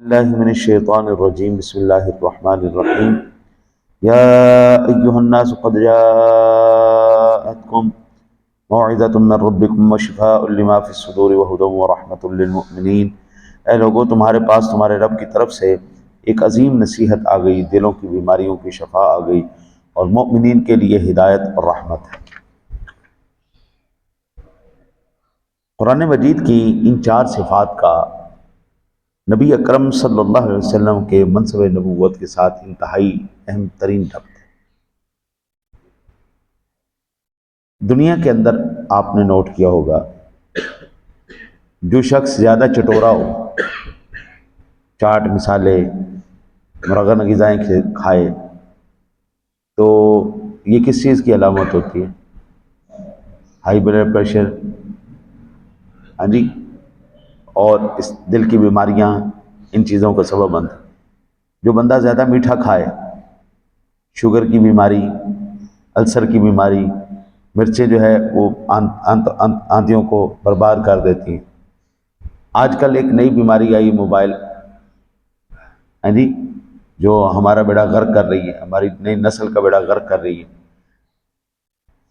اللہ من الشیطان الرجیم بسم اللہ الرحمن الرحیم یا ایہا الناس قد جاءتکم موعظۃ من ربکم وشفاء لما فی الصدور وہدی ورحمۃ للمؤمنین۔ اے لوگو، تمہارے پاس تمہارے رب کی طرف سے ایک عظیم نصیحت آ گئی، دلوں کی بیماریوں کی شفا آ گئی اور مؤمنین کے لیے ہدایت اور رحمت ہے۔ قرآن مجید کی ان چار صفات کا نبی اکرم صلی اللہ علیہ وسلم کے منصب نبوت کے ساتھ انتہائی اہم ترین ربط ہے۔ دنیا کے اندر آپ نے نوٹ کیا ہوگا، جو شخص زیادہ چٹورا ہو، چاٹ مسالے مرغن غذائیں کھائے، تو یہ کس چیز کی علامت ہوتی ہے؟ ہائی بلڈ پریشر، ہاں جی، اور اس دل کی بیماریاں ان چیزوں کا سبب بنتا ہے۔ جو بندہ زیادہ میٹھا کھائے، شوگر کی بیماری، السر کی بیماری، مرچیں جو ہے وہ آنتوں کو برباد کر دیتی ہیں۔ آج کل ایک نئی بیماری آئی، موبائل، ہاں جی، جو ہمارا بیڑا غرق کر رہی ہے، ہماری نئی نسل کا بیڑا غرق کر رہی ہے۔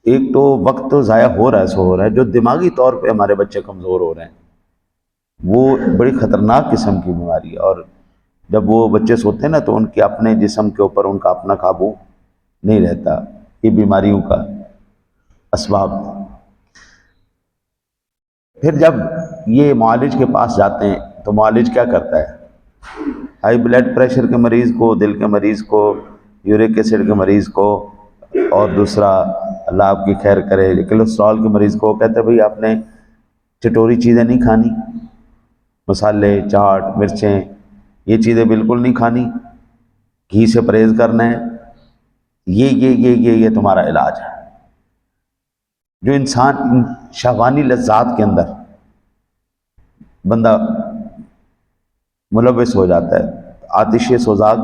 ایک تو وقت تو ضائع ہو رہا ہے، سو ہو رہا ہے، جو دماغی طور پہ ہمارے بچے کمزور ہو رہے ہیں، وہ بڑی خطرناک قسم کی بیماری ہے۔ اور جب وہ بچے سوتے ہیں نا، تو ان کے اپنے جسم کے اوپر ان کا اپنا قابو نہیں رہتا۔ یہ بیماریوں کا اسباب ہے۔ پھر جب یہ معالج کے پاس جاتے ہیں تو معالج کیا کرتا ہے؟ ہائی بلڈ پریشر کے مریض کو، دل کے مریض کو، یورک ایسڈ کے مریض کو، اور دوسرا اللہ آپ کی خیر کرے کولیسٹرول کے مریض کو کہتے ہیں بھئی آپ نے چٹوری چیزیں نہیں کھانی، مسالے، چاٹ، مرچیں، یہ چیزیں بالکل نہیں کھانی، گھی سے پرہیز کرنا ہے۔ یہ تمہارا علاج ہے۔ جو انسان شہوانی لذات کے اندر بندہ ملوث ہو جاتا ہے، آتش سوزاگ،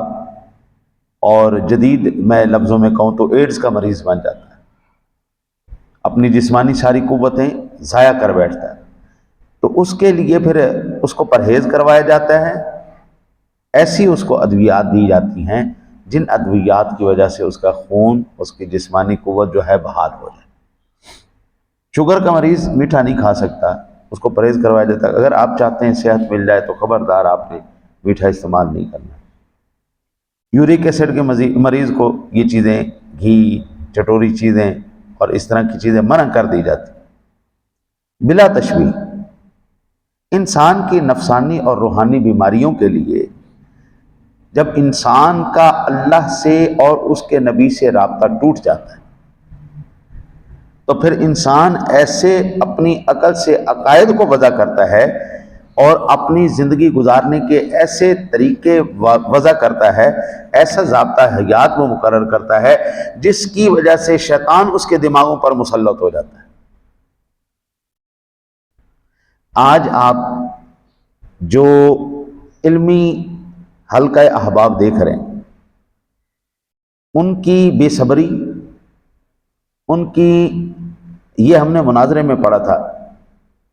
اور جدید میں لفظوں میں کہوں تو ایڈز کا مریض بن جاتا ہے، اپنی جسمانی ساری قوتیں ضائع کر بیٹھتا ہے، تو اس کے لیے پھر اس کو پرہیز کروایا جاتا ہے۔ ایسی اس کو ادویات دی جاتی ہیں جن ادویات کی وجہ سے اس کا خون، اس کی جسمانی قوت جو ہے بحال ہو جائے۔ شوگر کا مریض میٹھا نہیں کھا سکتا، اس کو پرہیز کروایا جاتا ہے۔ اگر آپ چاہتے ہیں صحت مل جائے تو خبردار آپ نے میٹھا استعمال نہیں کرنا۔ یورک ایسڈ کے مریض کو یہ چیزیں، گھی، چٹوری چیزیں اور اس طرح کی چیزیں منع کر دی جاتی۔ بلا تشبیہ انسان کی نفسانی اور روحانی بیماریوں کے لیے جب انسان کا اللہ سے اور اس کے نبی سے رابطہ ٹوٹ جاتا ہے، تو پھر انسان ایسے اپنی عقل سے عقائد کو وضع کرتا ہے اور اپنی زندگی گزارنے کے ایسے طریقے وضع کرتا ہے، ایسا ضابطہ حیات وہ مقرر کرتا ہے جس کی وجہ سے شیطان اس کے دماغوں پر مسلط ہو جاتا ہے۔ آج آپ جو علمی حلقہ احباب دیکھ رہے ہیں، ان کی بے صبری، ان کی، یہ ہم نے مناظرے میں پڑھا تھا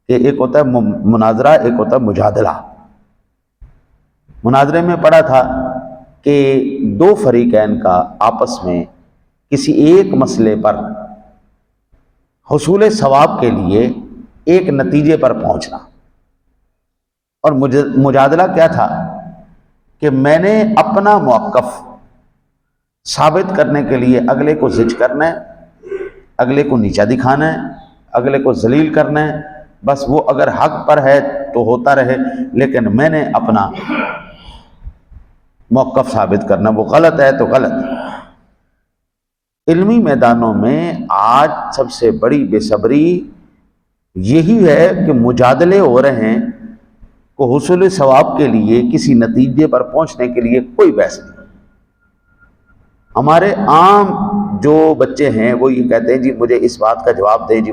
کہ ایک ہوتا ہے مناظرہ، ایک ہوتا ہے مجادلہ۔ مناظرے میں پڑھا تھا کہ دو فریقین کا آپس میں کسی ایک مسئلے پر حصول ثواب کے لیے ایک نتیجے پر پہنچنا، اور مجادلہ کیا تھا کہ میں نے اپنا موقف ثابت کرنے کے لیے اگلے کو زج کرنا ہے، اگلے کو نیچا دکھانا ہے، اگلے کو ذلیل کرنا ہے، بس وہ اگر حق پر ہے تو ہوتا رہے، لیکن میں نے اپنا موقف ثابت کرنا، وہ غلط ہے تو غلط۔ علمی میدانوں میں آج سب سے بڑی بے صبری یہی ہے کہ مجادلے ہو رہے ہیں کو حصول ثواب کے لیے، کسی نتیجے پر پہنچنے کے لیے کوئی بحث نہیں۔ ہمارے عام جو بچے ہیں وہ یہ کہتے ہیں جی مجھے اس بات کا جواب دیں، جی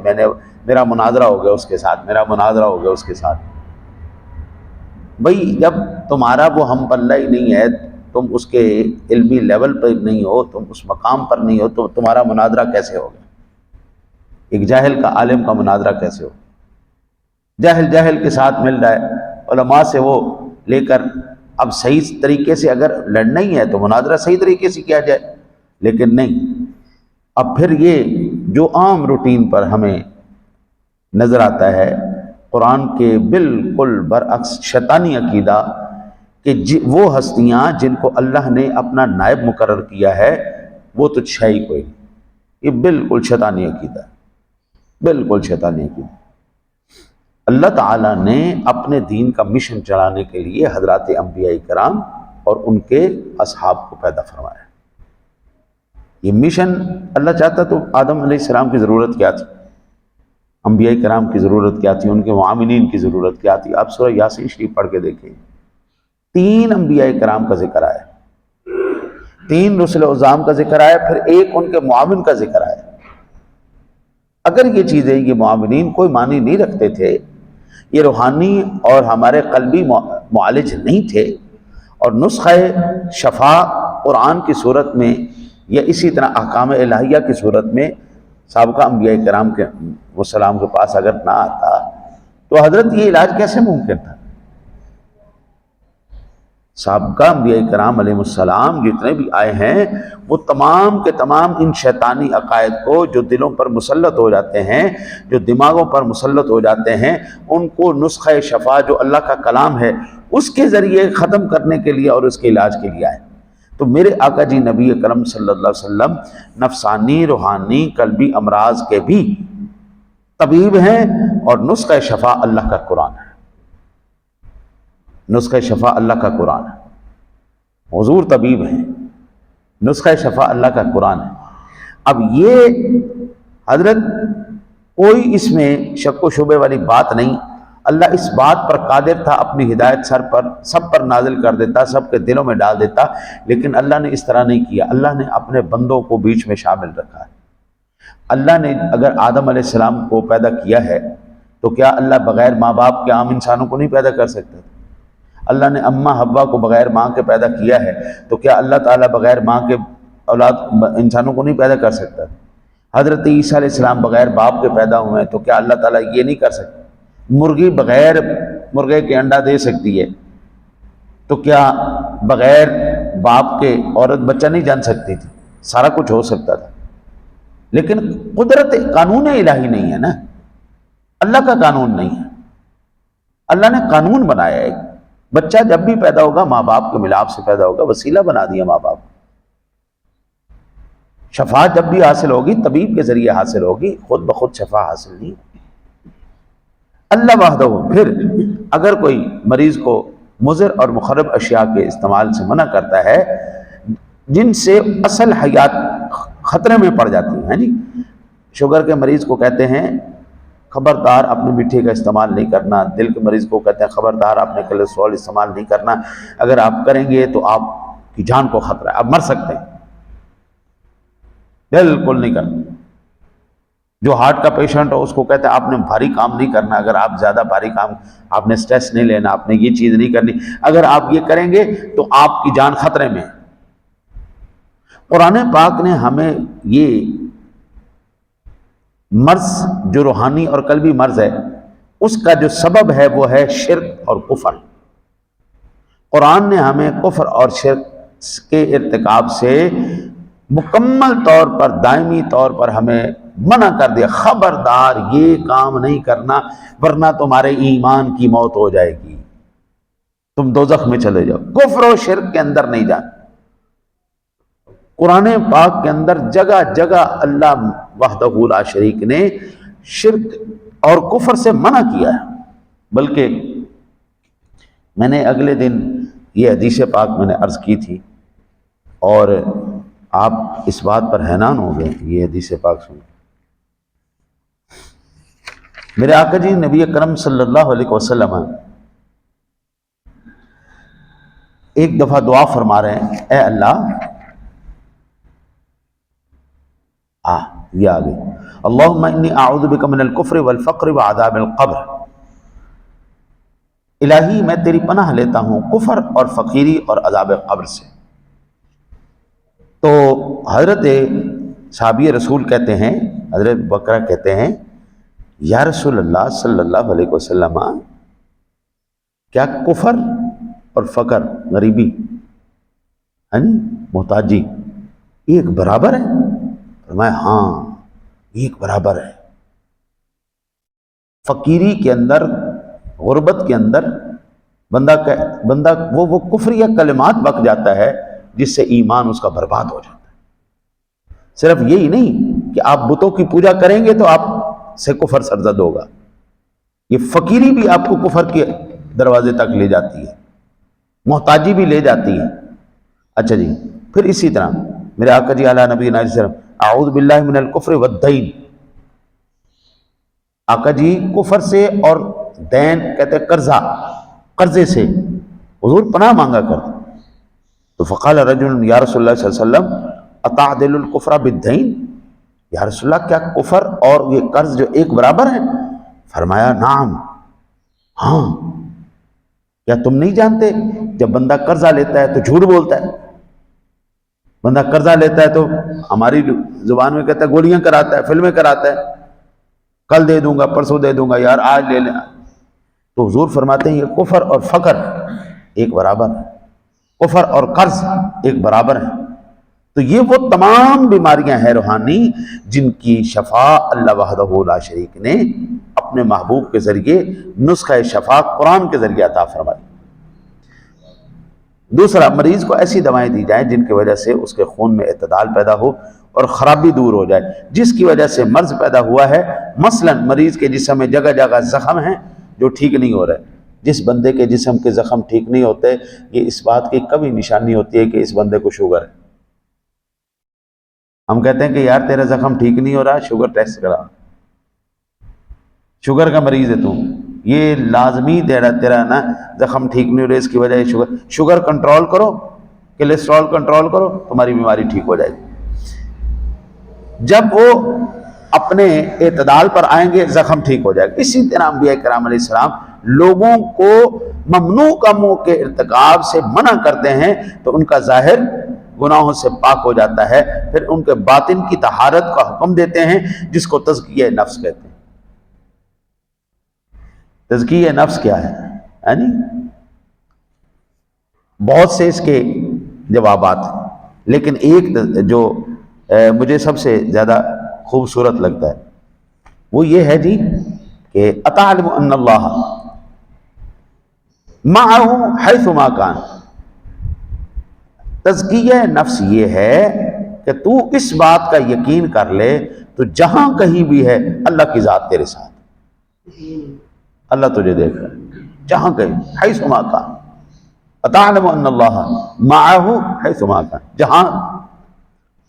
میرا مناظرہ ہو گیا اس کے ساتھ، میرا مناظرہ ہو گیا اس کے ساتھ۔ بھئی جب تمہارا وہ ہم پلہ ہی نہیں ہے، تم اس کے علمی لیول پر نہیں ہو، تم اس مقام پر نہیں ہو، تو تمہارا مناظرہ کیسے ہوگا؟ ایک جاہل کا عالم کا مناظرہ کیسے ہوگا؟ جاہل کے ساتھ مل رہا ہے، علماء سے وہ لے کر اب صحیح طریقے سے اگر لڑنا ہی ہے تو مناظرہ صحیح طریقے سے کیا جائے، لیکن نہیں، اب پھر یہ جو عام روٹین پر ہمیں نظر آتا ہے قرآن کے بالکل برعکس شیطانی عقیدہ کہ وہ ہستیاں جن کو اللہ نے اپنا نائب مقرر کیا ہے وہ تو ہے ہی کوئی نہیں، یہ بالکل شیطانی عقیدہ ہے، بالکل شیطانی عقیدہ۔ اللہ تعالیٰ نے اپنے دین کا مشن چلانے کے لیے حضرات انبیاء کرام اور ان کے اصحاب کو پیدا فرمایا۔ یہ مشن اللہ چاہتا تو آدم علیہ السلام کی ضرورت کیا تھی، انبیاء کرام کی ضرورت کیا تھی، ان کے معاملین کی ضرورت کیا تھی؟ آپ سورہ یاسین شریف پڑھ کے دیکھیں، 3 انبیاء کرام کا ذکر آیا، 3 رسل عظام کا ذکر آیا، پھر ایک ان کے معاون کا ذکر آیا۔ اگر یہ چیزیں، یہ معاونین کوئی معنی نہیں رکھتے تھے، یہ روحانی اور ہمارے قلبی معالج نہیں تھے، اور نسخہ شفا قرآن کی صورت میں یا اسی طرح احکام الہیہ کی صورت میں سابقہ انبیاء کرام کے والسلام کے پاس اگر نہ آتا تو حضرت یہ علاج کیسے ممکن تھا؟ سابقہ انبیاء کرام علیہ السلام جتنے بھی آئے ہیں وہ تمام کے تمام ان شیطانی عقائد کو جو دلوں پر مسلط ہو جاتے ہیں، جو دماغوں پر مسلط ہو جاتے ہیں، ان کو نسخہ شفا جو اللہ کا کلام ہے اس کے ذریعے ختم کرنے کے لیے اور اس کے علاج کے لیے آئے۔ تو میرے آقا جی نبی اکرم صلی اللہ علیہ وسلم نفسانی، روحانی، قلبی امراض کے بھی طبیب ہیں، اور نسخہ شفا اللہ کا قرآن ہے، نسخہ شفا اللہ کا قرآن ہے، حضور طبیب ہیں، نسخہ شفا اللہ کا قرآن ہے۔ اب یہ حضرت کوئی اس میں شک و شبے والی بات نہیں، اللہ اس بات پر قادر تھا، اپنی ہدایت سب پر نازل کر دیتا، سب کے دلوں میں ڈال دیتا، لیکن اللہ نے اس طرح نہیں کیا، اللہ نے اپنے بندوں کو بیچ میں شامل رکھا ہے۔ اللہ نے اگر آدم علیہ السلام کو پیدا کیا ہے تو کیا اللہ بغیر ماں باپ کے عام انسانوں کو نہیں پیدا کر سکتا؟ اللہ نے اماں حوا کو بغیر ماں کے پیدا کیا ہے تو کیا اللہ تعالیٰ بغیر ماں کے اولاد انسانوں کو نہیں پیدا کر سکتا؟ حضرت عیسیٰ علیہ السلام بغیر باپ کے پیدا ہوئے ہیں تو کیا اللہ تعالیٰ یہ نہیں کر سکتا؟ مرغی بغیر مرغے کے انڈا دے سکتی ہے تو کیا بغیر باپ کے عورت بچہ نہیں جان سکتی تھی؟ سارا کچھ ہو سکتا تھا، لیکن قدرت قانون الہی نہیں ہے نا، اللہ کا قانون نہیں ہے۔ اللہ نے قانون بنایا ہے، بچہ جب بھی پیدا ہوگا ماں باپ کے ملاپ سے پیدا ہوگا، وسیلہ بنا دیا ماں باپ۔ شفا جب بھی حاصل ہوگی طبیب کے ذریعے حاصل ہوگی، خود بخود شفا حاصل نہیں ہوگی۔ اللہ وحدہ۔ پھر اگر کوئی مریض کو مضر اور مخرب اشیاء کے استعمال سے منع کرتا ہے جن سے اصل حیات خطرے میں پڑ جاتی ہیں، جی شوگر کے مریض کو کہتے ہیں خبردار اپنے میٹھے کا استعمال نہیں کرنا، دل کے مریض کو کہتے ہیں خبردار اپنے کولیسٹرول استعمال نہیں کرنا، اگر آپ کریں گے تو آپ کی جان کو خطرہ ہے، آپ مر سکتے ہیں، بالکل نہیں کرنا۔ جو ہارٹ کا پیشنٹ ہو اس کو کہتے ہیں آپ نے بھاری کام نہیں کرنا، اگر آپ زیادہ بھاری کام، آپ نے سٹریس نہیں لینا، آپ نے یہ چیز نہیں کرنی، اگر آپ یہ کریں گے تو آپ کی جان خطرے میں۔ قرآن پاک نے ہمیں یہ مرض جو روحانی اور قلبی مرض ہے اس کا جو سبب ہے وہ ہے شرک اور کفر۔ قرآن نے ہمیں کفر اور شرک کے ارتکاب سے مکمل طور پر، دائمی طور پر ہمیں منع کر دیا، خبردار یہ کام نہیں کرنا ورنہ تمہارے ایمان کی موت ہو جائے گی، تم دوزخ میں چلے جاؤ، کفر و شرک کے اندر نہیں جانا۔ قرآن پاک کے اندر جگہ جگہ اللہ وحدہ لا شریک نے شرک اور کفر سے منع کیا ہے۔ بلکہ میں نے اگلے دن یہ حدیث پاک میں نے عرض کی تھی اور آپ اس بات پر حیران ہو گئے، یہ حدیث پاک سن میرے آقا جی نبی اکرم صلی اللہ علیہ وسلم ایک دفعہ دعا فرما رہے ہیں، اے اللہ، یہ آگے، اللہم انی اعوذ بک من الکفر والفقر وعذاب القبر، الہی میں تیری پناہ لیتا ہوں کفر اور فقیری اور عذاب قبر سے۔ تو حضرت صحابی رسول کہتے ہیں، حضرت بکرہ کہتے ہیں یا رسول اللہ صلی اللہ علیہ وسلم، کیا کفر اور فقر، غریبی، محتاجی ایک برابر ہے؟ فرمایا ہاں ایک برابر ہے۔ فقیری کے اندر، غربت کے اندر بندہ وہ کفریہ کلمات بک جاتا ہے جس سے ایمان اس کا برباد ہو جاتا ہے۔ صرف یہی نہیں کہ آپ بتوں کی پوجا کریں گے تو آپ سے کفر سرزد ہوگا، یہ فقیری بھی آپ کو کفر کے دروازے تک لے جاتی ہے، محتاجی بھی لے جاتی ہے۔ اچھا جی، پھر اسی طرح میرے آقا جی علیہ نبی علیہ السلام اعوذ باللہ من الکفر والدین، آقا جی کفر سے اور دین کہتے ہیں قرضے سے حضور پناہ مانگا کر۔ تو فقال رجل یا رسول اللہ صلی اللہ علیہ وسلم اتعدل الکفر بالدین، یا رسول اللہ کیا کفر اور یہ قرض جو ایک برابر ہیں؟ فرمایا نعم، ہاں۔ کیا تم نہیں جانتے جب بندہ قرضہ لیتا ہے تو جھوٹ بولتا ہے، بندہ قرضہ لیتا ہے تو ہماری زبان میں کہتا ہے گولیاں کراتا ہے، فلمیں کراتا ہے، کل دے دوں گا، پرسوں دے دوں گا، یار آج لے لینا۔ تو حضور فرماتے ہیں یہ کفر اور فقر ایک برابر ہے، کفر اور قرض ایک برابر ہے۔ تو یہ وہ تمام بیماریاں ہیں روحانی جن کی شفا اللہ وحدہ لا شریک نے اپنے محبوب کے ذریعے نسخہ شفا قرآن کے ذریعے عطا فرمائی۔ دوسرا، مریض کو ایسی دوائیں دی جائیں جن کی وجہ سے اس کے خون میں اعتدال پیدا ہو اور خرابی دور ہو جائے، جس کی وجہ سے مرض پیدا ہوا ہے۔ مثلا مریض کے جسم میں جگہ جگہ زخم ہیں جو ٹھیک نہیں ہو رہے۔ جس بندے کے جسم کے زخم ٹھیک نہیں ہوتے، یہ اس بات کی کبھی نشانی ہوتی ہے کہ اس بندے کو شوگر ہے۔ ہم کہتے ہیں کہ یار تیرا زخم ٹھیک نہیں ہو رہا، شوگر ٹیسٹ کرا، شوگر کا مریض ہے تو یہ لازمی تیرا نا زخم ٹھیک نہیں ہو رہا، اس کی وجہ شوگر کنٹرول کرو، کولیسٹرول کنٹرول کرو، تمہاری بیماری ٹھیک ہو جائے گی۔ جب وہ اپنے اعتدال پر آئیں گے زخم ٹھیک ہو جائے گا۔ اسی طرح انبیاء کرام علیہ السلام لوگوں کو ممنوع کاموں کے ارتکاب سے منع کرتے ہیں تو ان کا ظاہر گناہوں سے پاک ہو جاتا ہے، پھر ان کے باطن کی طہارت کا حکم دیتے ہیں جس کو تزکیہ نفس کہتے ہیں۔ تزکیہ نفس کیا ہے؟ یعنی بہت سے اس کے جوابات، لیکن ایک جو مجھے سب سے زیادہ خوبصورت لگتا ہے وہ یہ ہے جی کہ اتعلم ان اللہ معہ حیث ما کان۔ تزکیہ نفس یہ ہے کہ تو اس بات کا یقین کر لے تو جہاں کہیں بھی ہے اللہ کی ذات تیرے ساتھ، اللہ تجھے دیکھ رہا ہے جہاں کہیں، حیث ما کان۔ اتعلم ان اللہ معہ حیث ما کان، جہاں۔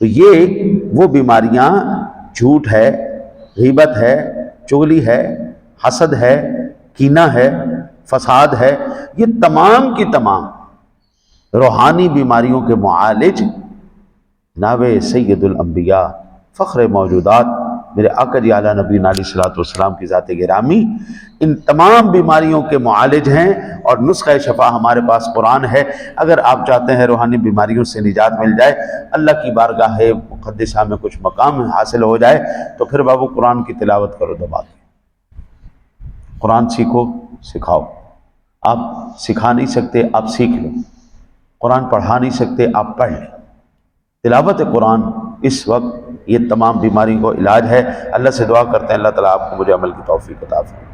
تو یہ وہ بیماریاں جھوٹ ہے، غیبت ہے، چغلی ہے، حسد ہے، کینہ ہے، فساد ہے، یہ تمام کی تمام روحانی بیماریوں کے معالج جناب سید الانبیاء فخر موجودات میرے آقا جی اعلیٰ نبی علیہ الصلوۃ والسلام کی ذات گرامی ان تمام بیماریوں کے معالج ہیں، اور نسخہ شفا ہمارے پاس قرآن ہے۔ اگر آپ چاہتے ہیں روحانی بیماریوں سے نجات مل جائے، اللہ کی بارگاہ مقدسہ میں کچھ مقام حاصل ہو جائے، تو پھر بابو قرآن کی تلاوت کرو دبا کے، قرآن سیکھو، سکھاؤ۔ آپ سکھا نہیں سکتے، آپ سیکھ لو۔ قرآن پڑھا نہیں سکتے، آپ پڑھ لیں۔ تلاوت قرآن اس وقت یہ تمام بیماریوں کو علاج ہے۔ اللہ سے دعا کرتے ہیں اللہ تعالیٰ آپ کو مجھے عمل کی توفیق عطا فرمائے۔